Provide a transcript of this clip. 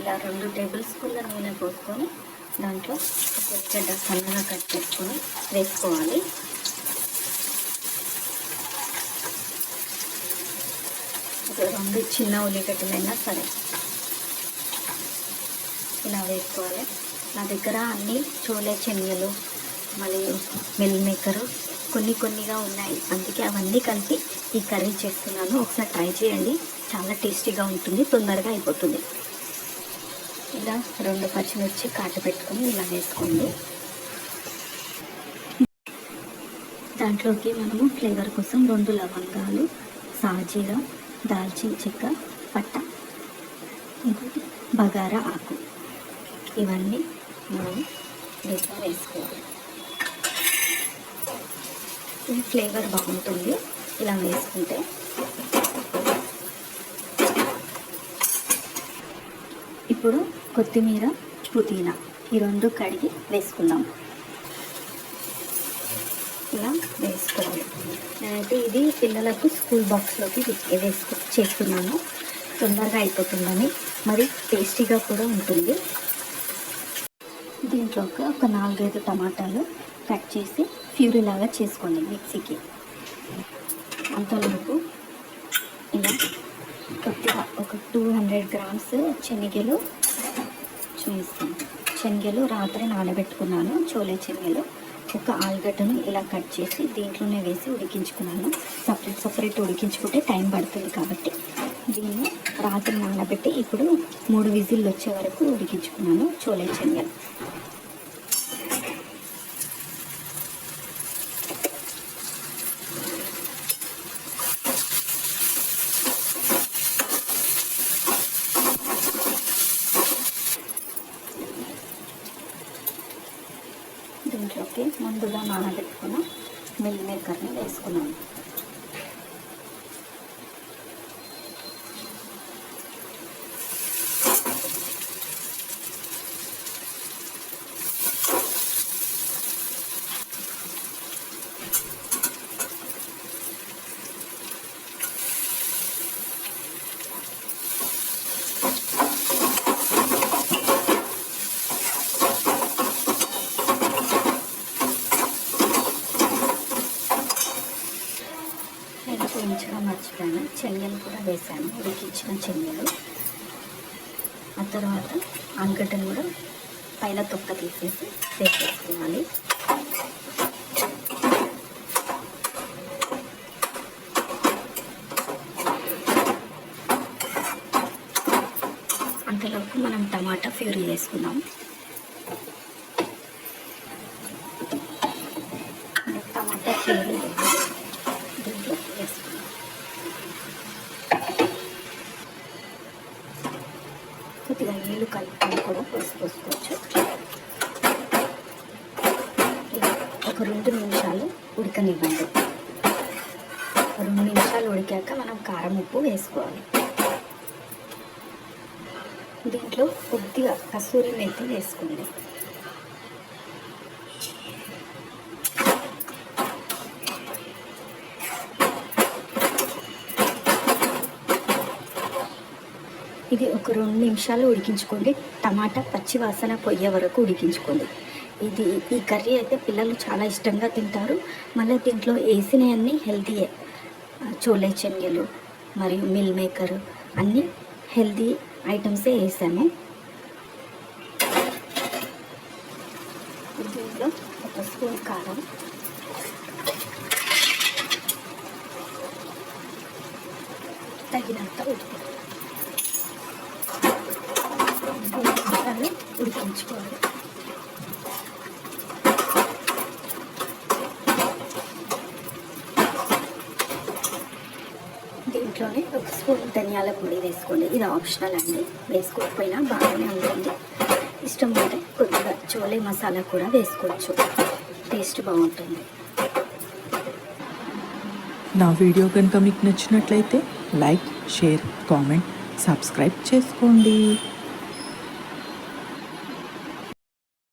ఇలా 2 టేబుల్ స్పూన్ల నూనె పోసుకొని దాంట్లో ఉల్లిగడ్డ సన్నగా కట్ చేసుకొని వేసుకోవాలి. ఒక 2 చిన్న ఉల్లిగడ్డలైనా సరే ఇలా వేసుకోవాలి. నా దగ్గర అన్ని చోలే శనగలు మరియు మిల్ మేకరు కొన్నిగా ఉన్నాయి, అందుకే అవన్నీ కలిపి ఈ కర్రీ చేస్తున్నాను. ఒకసారి ట్రై చేయండి, చాలా టేస్టీగా ఉంటుంది, తొందరగా అయిపోతుంది. ఇలా 2 పచ్చిమిర్చి కాటు పెట్టుకొని ఇలా వేసుకోండి. దాంట్లోకి మనము ఫ్లేవర్ కోసం 2 లవంగాలు, సాజీరా, దాల్చిన చెక్క, పట్ట, ఇంకోటి బగారా ఆకు, ఇవన్నీ మనం దీంట్లో వేసుకోవాలి. ఈ ఫ్లేవర్ బాగుంటుంది ఇలా వేసుకుంటే. ఇప్పుడు కొత్తిమీర, పుదీనా ఈ 2 కడిగి వేసుకుందాం. ఇలా వేసుకోవాలి. నేనైతే ఇది పిల్లలకు స్కూల్ బాక్స్లోకి చేస్తున్నాను, తొందరగా అయిపోతుందని, మరి టేస్టీగా కూడా ఉంటుంది. దీంట్లోకి ఒక 4-5 టమాటాలు కట్ చేసి ప్యూరీ లాగా చేసుకోండి మిక్సీకి. అంతలోపు ఇలా కొద్దిగా ఒక 200 గ్రామ్స్ శనగలు చూస్తాను. శనగలు రాత్రి నానబెట్టుకున్నాను, చోలే శనగలు. ఒక ఆలుగడ్డను ఇలా కట్ చేసి దీంట్లోనే వేసి ఉడికించుకున్నాను. సపరేట్ ఉడికించుకుంటే టైం పడుతుంది కాబట్టి దీన్ని రాత్రి నానబెట్టి ఇప్పుడు 3 విజిల్లు వచ్చే వరకు ఉడికించుకున్నాను చోలే శనగలు. దీంట్లోకి ముందుగా నానబెట్టుకున్న మిల్ మేకర్ని వేసుకున్నాను. వేయించడం మర్చిపోయాను, శనగలు కూడా వేసాను, ఉడికించిన శనగలు. ఆ తర్వాత ఆలుగడ్డను కూడా పైన తొక్క తీసేసి వేసేసుకోవాలి. అంతలోపు మనం టమాటా ప్యూరీ వేసుకుందాం. టమాటా ప్యూరీ కొద్దిగా నీళ్ళు కలుపుకొని కూడా పోసుకోవచ్చు. ఒక 2 నిమిషాలు ఉడకనివ్వండి. 2 నిమిషాలు ఉడికాక మనం కారం, ఉప్పు వేసుకోవాలి. దీంట్లో కొద్దిగా కసూరి మేతి వేసుకోండి. ఇది ఒక 2 నిమిషాలు ఉడికించుకోండి. టమాటా పచ్చి వాసన పోయే వరకు ఉడికించుకోండి. ఈ కర్రీ అయితే పిల్లలు చాలా ఇష్టంగా తింటారు. మళ్ళీ దీంట్లో వేసినవన్నీ హెల్తీయే. చోలే శనగలు మరియు మిల్ మేకర్ అన్నీ హెల్తీ ఐటమ్సే వేసాము. దీంట్లో 1 స్పూన్ కారం, తగినంత ఉప్పు ఉడికించుకోవాలి. దీంట్లోనే 1 స్పూన్ ధనియాల పొడి వేసుకోండి. ఇది ఆప్షనల్ అండి, వేసుకోకపోయినా బాగానే ఉంటుంది. ఇష్టం ఉంటే కొద్దిగా చోలే మసాలా కూడా వేసుకోవచ్చు, టేస్ట్ బాగుంటుంది. నా వీడియో కనుక మీకు నచ్చినట్లయితే లైక్, షేర్, కామెంట్, సబ్స్క్రైబ్ చేసుకోండి.